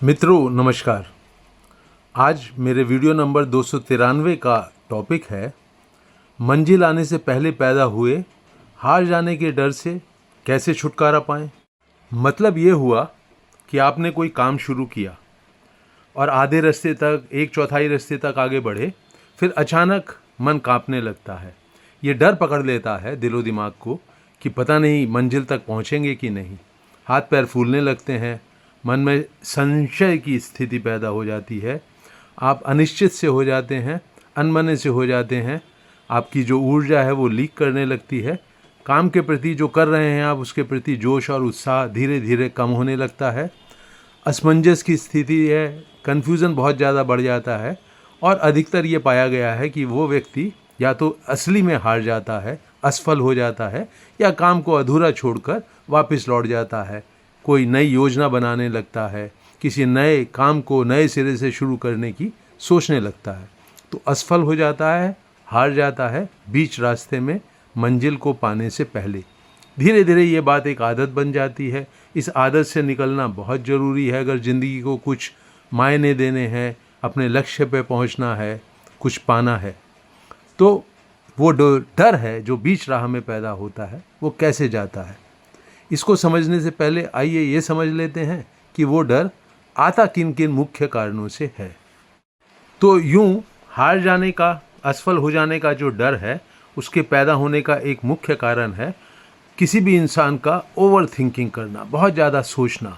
मित्रों नमस्कार। आज मेरे वीडियो नंबर 293 का टॉपिक है मंजिल आने से पहले पैदा हुए हार जाने के डर से कैसे छुटकारा पाएं। मतलब ये हुआ कि आपने कोई काम शुरू किया और आधे रास्ते तक, एक चौथाई रास्ते तक आगे बढ़े, फिर अचानक मन कांपने लगता है। ये डर पकड़ लेता है दिलो दिमाग को कि पता नहीं मंजिल तक पहुंचेंगे कि नहीं। हाथ पैर फूलने लगते हैं, मन में संशय की स्थिति पैदा हो जाती है, आप अनिश्चित से हो जाते हैं, अनमने से हो जाते हैं, आपकी जो ऊर्जा है वो लीक करने लगती है। काम के प्रति जो कर रहे हैं आप, उसके प्रति जोश और उत्साह धीरे धीरे कम होने लगता है। असमंजस की स्थिति है, कन्फ्यूज़न बहुत ज़्यादा बढ़ जाता है और अधिकतर ये पाया गया है कि वो व्यक्ति या तो असली में हार जाता है, असफल हो जाता है, या काम को अधूरा छोड़कर वापस लौट जाता है। कोई नई योजना बनाने लगता है, किसी नए काम को नए सिरे से शुरू करने की सोचने लगता है, तो असफल हो जाता है, हार जाता है बीच रास्ते में मंजिल को पाने से पहले। धीरे धीरे ये बात एक आदत बन जाती है। इस आदत से निकलना बहुत ज़रूरी है अगर ज़िंदगी को कुछ मायने देने हैं, अपने लक्ष्य पे पहुंचना है, कुछ पाना है। तो वो डर है जो बीच राह में पैदा होता है, वो कैसे जाता है। इसको समझने से पहले आइए ये समझ लेते हैं कि वो डर आता किन किन मुख्य कारणों से है। तो यूं हार जाने का, असफल हो जाने का जो डर है, उसके पैदा होने का एक मुख्य कारण है किसी भी इंसान का ओवर थिंकिंग करना, बहुत ज़्यादा सोचना।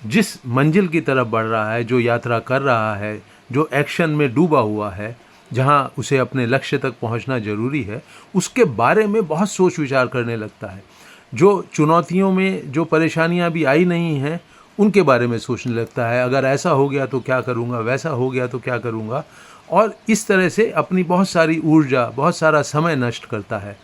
जिस मंजिल की तरफ बढ़ रहा है, जो यात्रा कर रहा है, जो एक्शन में डूबा हुआ है, जहां उसे अपने लक्ष्य तक पहुंचना जरूरी है, उसके बारे में बहुत सोच विचार करने लगता है। जो चुनौतियों में जो परेशानियां भी आई नहीं हैं, उनके बारे में सोचने लगता है। अगर ऐसा हो गया तो क्या करूंगा, वैसा हो गया तो क्या करूंगा, और इस तरह से अपनी बहुत सारी ऊर्जा, बहुत सारा समय नष्ट करता है।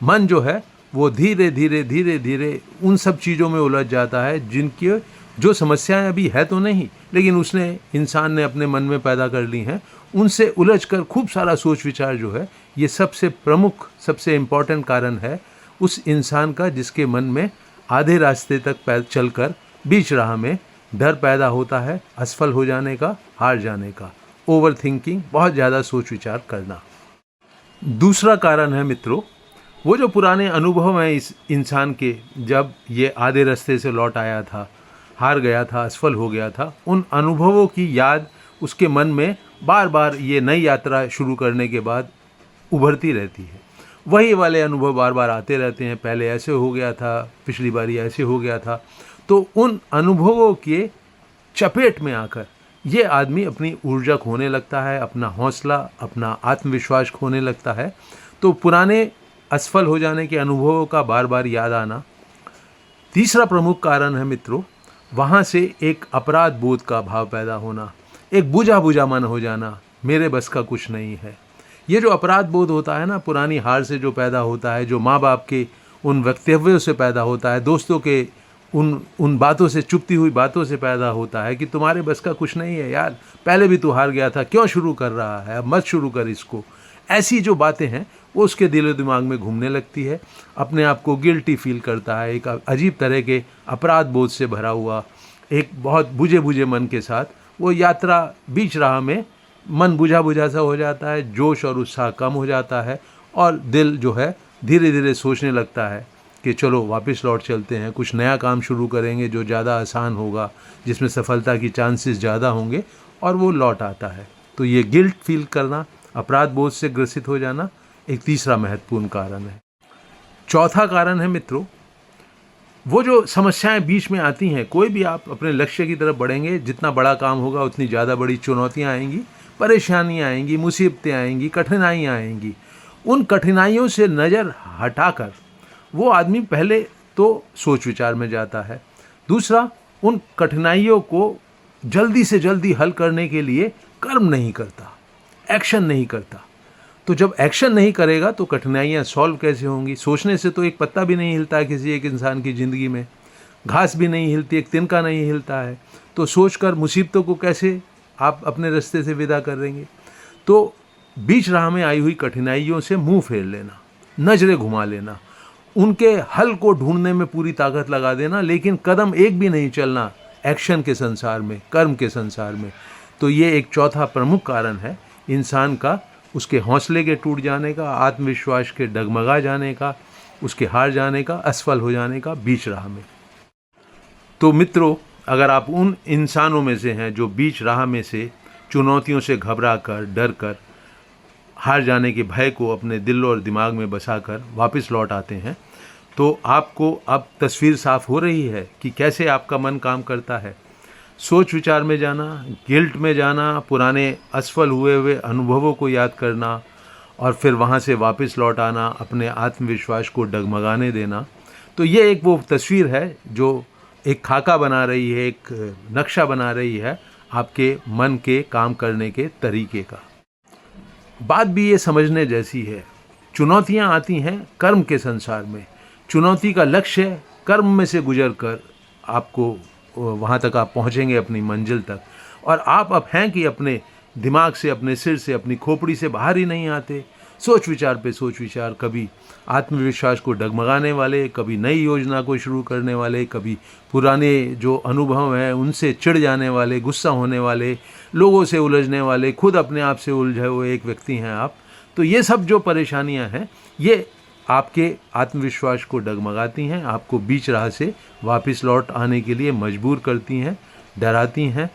मन जो है वो धीरे धीरे धीरे धीरे उन सब चीज़ों में उलझ जाता है जिनकी जो समस्याएं अभी है तो नहीं, लेकिन उसने इंसान ने अपने मन में पैदा कर ली हैं। उनसे उलझकर खूब सारा सोच विचार जो है, ये सबसे प्रमुख, सबसे इम्पॉर्टेंट कारण है उस इंसान का जिसके मन में आधे रास्ते तक चलकर बीच राह में डर पैदा होता है, असफल हो जाने का, हार जाने का। ओवर थिंकिंग, बहुत ज़्यादा सोच विचार करना। दूसरा कारण है मित्रों, वो जो पुराने अनुभव हैं इस इंसान के, जब ये आधे रास्ते से लौट आया था, हार गया था, असफल हो गया था, उन अनुभवों की याद उसके मन में बार बार ये नई यात्रा शुरू करने के बाद उभरती रहती है। वही वाले अनुभव बार बार आते रहते हैं, पहले ऐसे हो गया था, पिछली बारी ऐसे हो गया था। तो उन अनुभवों के चपेट में आकर ये आदमी अपनी ऊर्जा खोने लगता है, अपना हौसला, अपना आत्मविश्वास खोने लगता है। तो पुराने असफल हो जाने के अनुभवों का बार बार याद आना तीसरा प्रमुख कारण है मित्रों। वहाँ से एक अपराध बोध का भाव पैदा होना, एक बुझा बुझा मन हो जाना, मेरे बस का कुछ नहीं है। ये जो अपराध बोध होता है ना, पुरानी हार से जो पैदा होता है, जो माँ बाप के उन वक्तव्यों से पैदा होता है, दोस्तों के उन बातों से, चुपती हुई बातों से पैदा होता है कि तुम्हारे बस का कुछ नहीं है यार, पहले भी तू हार गया था, क्यों शुरू कर रहा है, अब मत शुरू कर इसको। ऐसी जो बातें हैं वो उसके दिलो दिमाग में घूमने लगती है। अपने आप को गिल्टी फील करता है, एक अजीब तरह के अपराध बोध से भरा हुआ, एक बहुत बुझे बुझे मन के साथ वो यात्रा बीच राह में मन बुझा बुझा सा हो जाता है, जोश और उत्साह कम हो जाता है और दिल जो है धीरे धीरे सोचने लगता है कि चलो वापस लौट चलते हैं, कुछ नया काम शुरू करेंगे जो ज़्यादा आसान होगा, जिसमें सफलता की चांसेस ज़्यादा होंगे, और वो लौट आता है। तो ये गिल्ट फील करना, अपराध बोध से ग्रसित हो जाना एक तीसरा महत्वपूर्ण कारण है। चौथा कारण है मित्रों, वो जो समस्याएं बीच में आती हैं। कोई भी आप अपने लक्ष्य की तरफ बढ़ेंगे, जितना बड़ा काम होगा उतनी ज़्यादा बड़ी चुनौतियां आएंगी, परेशानियां आएंगी, मुसीबतें आएंगी, कठिनाइयां आएंगी। उन कठिनाइयों से नज़र हटाकर वो आदमी पहले तो सोच विचार में जाता है, दूसरा उन कठिनाइयों को जल्दी से जल्दी हल करने के लिए कर्म नहीं करता, एक्शन नहीं करता। तो जब एक्शन नहीं करेगा तो कठिनाइयाँ सॉल्व कैसे होंगी। सोचने से तो एक पत्ता भी नहीं हिलता है किसी एक इंसान की ज़िंदगी में, घास भी नहीं हिलती, एक तिनका नहीं हिलता है। तो सोचकर मुसीबतों को कैसे आप अपने रास्ते से विदा करेंगे। तो बीच राह में आई हुई कठिनाइयों से मुंह फेर लेना, नजरें घुमा लेना, उनके हल को ढूंढने में पूरी ताकत लगा देना, लेकिन कदम एक भी नहीं चलना, एक्शन के संसार में, कर्म के संसार में। तो ये एक चौथा प्रमुख कारण है इंसान का, उसके हौसले के टूट जाने का, आत्मविश्वास के डगमगा जाने का, उसके हार जाने का, असफल हो जाने का बीच राह में। तो मित्रों, अगर आप उन इंसानों में से हैं जो बीच राह में से चुनौतियों से घबरा कर, डर कर, हार जाने के भय को अपने दिल और दिमाग में बसाकर वापस लौट आते हैं, तो आपको अब तस्वीर साफ हो रही है कि कैसे आपका मन काम करता है। सोच विचार में जाना, गिल्ट में जाना, पुराने असफल हुए अनुभवों को याद करना और फिर वहाँ से वापस लौट आना, अपने आत्मविश्वास को डगमगाने देना। तो ये एक वो तस्वीर है जो एक खाका बना रही है, एक नक्शा बना रही है आपके मन के काम करने के तरीके का। बात भी ये समझने जैसी है, चुनौतियाँ आती हैं कर्म के संसार में। चुनौती का लक्ष्य कर्म में से गुजर कर आपको वहाँ तक आप पहुँचेंगे अपनी मंजिल तक। और आप अब हैं कि अपने दिमाग से, अपने सिर से, अपनी खोपड़ी से बाहर ही नहीं आते। सोच विचार पे सोच विचार, कभी आत्मविश्वास को डगमगाने वाले, कभी नई योजना को शुरू करने वाले, कभी पुराने जो अनुभव हैं उनसे चिढ़ जाने वाले, गुस्सा होने वाले, लोगों से उलझने वाले, खुद अपने आप से उलझे हुए एक व्यक्ति हैं आप। तो ये सब जो परेशानियां हैं ये आपके आत्मविश्वास को डगमगाती हैं, आपको बीच राह से वापस लौट आने के लिए मजबूर करती हैं, डराती हैं,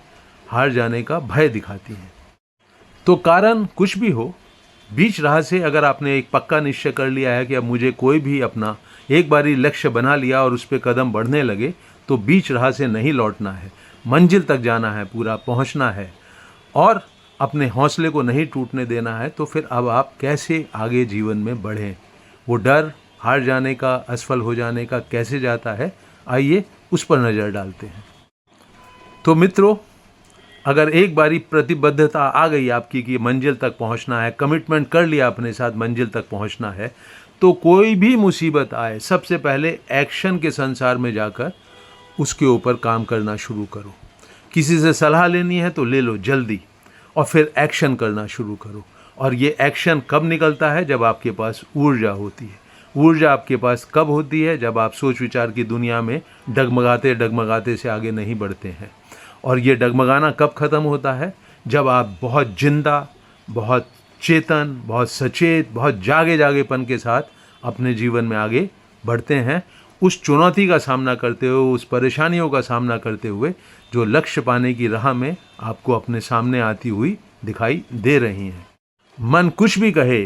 हार जाने का भय दिखाती हैं। तो कारण कुछ भी हो, बीच राह से अगर आपने एक पक्का निश्चय कर लिया है कि अब मुझे कोई भी अपना एक बारी लक्ष्य बना लिया और उस पर कदम बढ़ने लगे, तो बीच राह से नहीं लौटना है, मंजिल तक जाना है, पूरा पहुंचना है और अपने हौसले को नहीं टूटने देना है। तो फिर अब आप कैसे आगे जीवन में बढ़ें, वो डर हार जाने का, असफल हो जाने का कैसे जाता है, आइए उस पर नज़र डालते हैं। तो मित्रों, अगर एक बारी प्रतिबद्धता आ गई आपकी कि मंजिल तक पहुंचना है, कमिटमेंट कर लिया अपने साथ मंजिल तक पहुंचना है, तो कोई भी मुसीबत आए, सबसे पहले एक्शन के संसार में जाकर उसके ऊपर काम करना शुरू करो। किसी से सलाह लेनी है तो ले लो जल्दी और फिर एक्शन करना शुरू करो। और ये एक्शन कब निकलता है? जब आपके पास ऊर्जा होती है। ऊर्जा आपके पास कब होती है? जब आप सोच विचार की दुनिया में डगमगाते डगमगाते से आगे नहीं बढ़ते हैं। और ये डगमगाना कब ख़त्म होता है? जब आप बहुत जिंदा, बहुत चेतन, बहुत सचेत, बहुत जागे जागेपन के साथ अपने जीवन में आगे बढ़ते हैं, उस चुनौती का सामना करते हुए, उस परेशानियों का सामना करते हुए जो लक्ष्य पाने की राह में आपको अपने सामने आती हुई दिखाई दे रही हैं। मन कुछ भी कहे,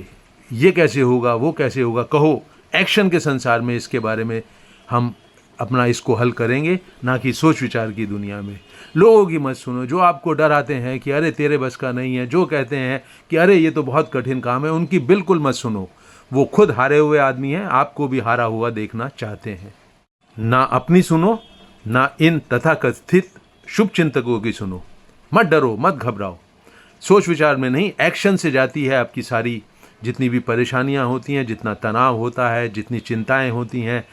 ये कैसे होगा, वो कैसे होगा, कहो, एक्शन के संसार में इसके बारे में हम अपना इसको हल करेंगे, ना कि सोच विचार की दुनिया में। लोगों की मत सुनो जो आपको डराते हैं कि अरे तेरे बस का नहीं है, जो कहते हैं कि अरे ये तो बहुत कठिन काम है, उनकी बिल्कुल मत सुनो। वो खुद हारे हुए आदमी हैं, आपको भी हारा हुआ देखना चाहते हैं। ना अपनी सुनो, ना इन तथाकथित शुभ चिंतकों की सुनो। मत डरो, मत घबराओ। सोच विचार में नहीं, एक्शन से जाती है आपकी सारी जितनी भी परेशानियां होती हैं, जितना तनाव होता है, जितनी चिंताएं होती हैं,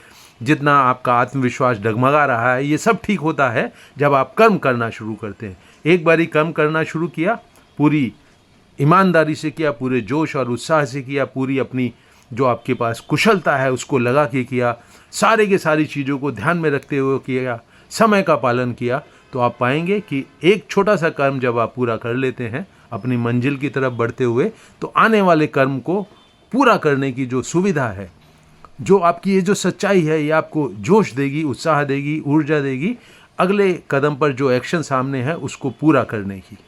जितना आपका आत्मविश्वास डगमगा रहा है, ये सब ठीक होता है जब आप कर्म करना शुरू करते हैं। एक बारी कर्म करना शुरू किया, पूरी ईमानदारी से किया, पूरे जोश और उत्साह से किया, पूरी अपनी जो आपके पास कुशलता है उसको लगा के किया, सारे के सारी चीज़ों को ध्यान में रखते हुए किया, समय का पालन किया, तो आप पाएंगे कि एक छोटा सा कर्म जब आप पूरा कर लेते हैं अपनी मंजिल की तरफ बढ़ते हुए, तो आने वाले कर्म को पूरा करने की जो सुविधा है, जो आपकी ये जो सच्चाई है, ये आपको जोश देगी, उत्साह देगी, ऊर्जा देगी अगले कदम पर जो एक्शन सामने है उसको पूरा करने की।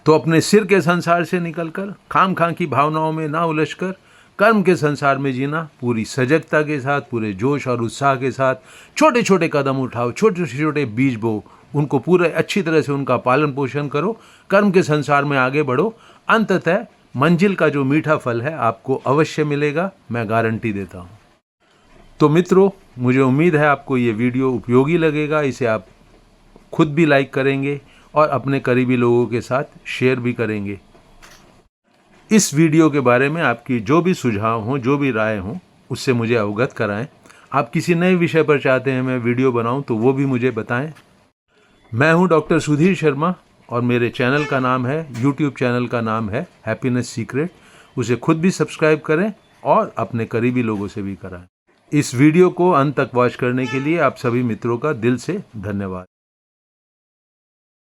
तो अपने सिर के संसार से निकलकर खाम खां की भावनाओं में ना उलझकर कर्म के संसार में जीना, पूरी सजगता के साथ, पूरे जोश और उत्साह के साथ छोटे छोटे कदम उठाओ, छोटे छोटे बीज बो, उनको पूरे अच्छी तरह से उनका पालन पोषण करो, कर्म के संसार में आगे बढ़ो। अंततः मंजिल का जो मीठा फल है आपको अवश्य मिलेगा, मैं गारंटी देता हूँ। तो मित्रों, मुझे उम्मीद है आपको ये वीडियो उपयोगी लगेगा। इसे आप खुद भी लाइक करेंगे और अपने करीबी लोगों के साथ शेयर भी करेंगे। इस वीडियो के बारे में आपकी जो भी सुझाव हों, जो भी राय हों, उससे मुझे अवगत कराएं। आप किसी नए विषय पर चाहते हैं मैं वीडियो बनाऊं तो वो भी मुझे बताएं। मैं हूं डॉक्टर सुधीर शर्मा और मेरे चैनल का नाम है, यूट्यूब चैनल का नाम है हैप्पीनेस सीक्रेट। उसे खुद भी सब्सक्राइब करें और अपने करीबी लोगों से भी कराएं। इस वीडियो को अंत तक वॉच करने के लिए आप सभी मित्रों का दिल से धन्यवाद।